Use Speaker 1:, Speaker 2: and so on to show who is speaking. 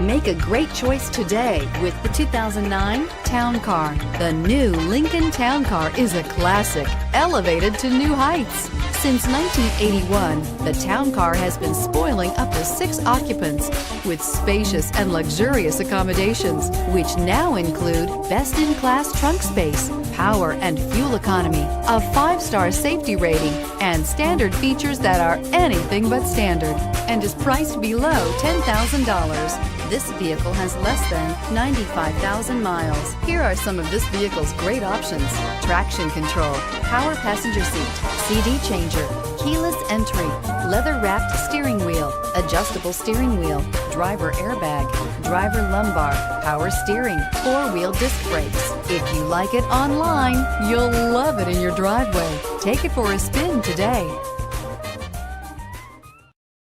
Speaker 1: Make a great choice today with the 2009 Town Car. The new Lincoln Town Car is a classic, elevated to new heights. Since 1981, the Town Car has been spoiling up to 6 occupants with spacious and luxurious accommodations, which now include best-in-class trunk space, power and fuel economy, a 5-star safety rating, and standard features that are anything but standard, and is priced below $10,000. This vehicle has less than 95,000 miles. Here are some of this vehicle's great options: traction control, power passenger seat, CD changer, keyless entry, leather-wrapped steering wheel, adjustable steering wheel, driver airbag, driver lumbar, power steering, 4-wheel disc brakes. If you like it online, you'll love it in your driveway. Take it for a spin today.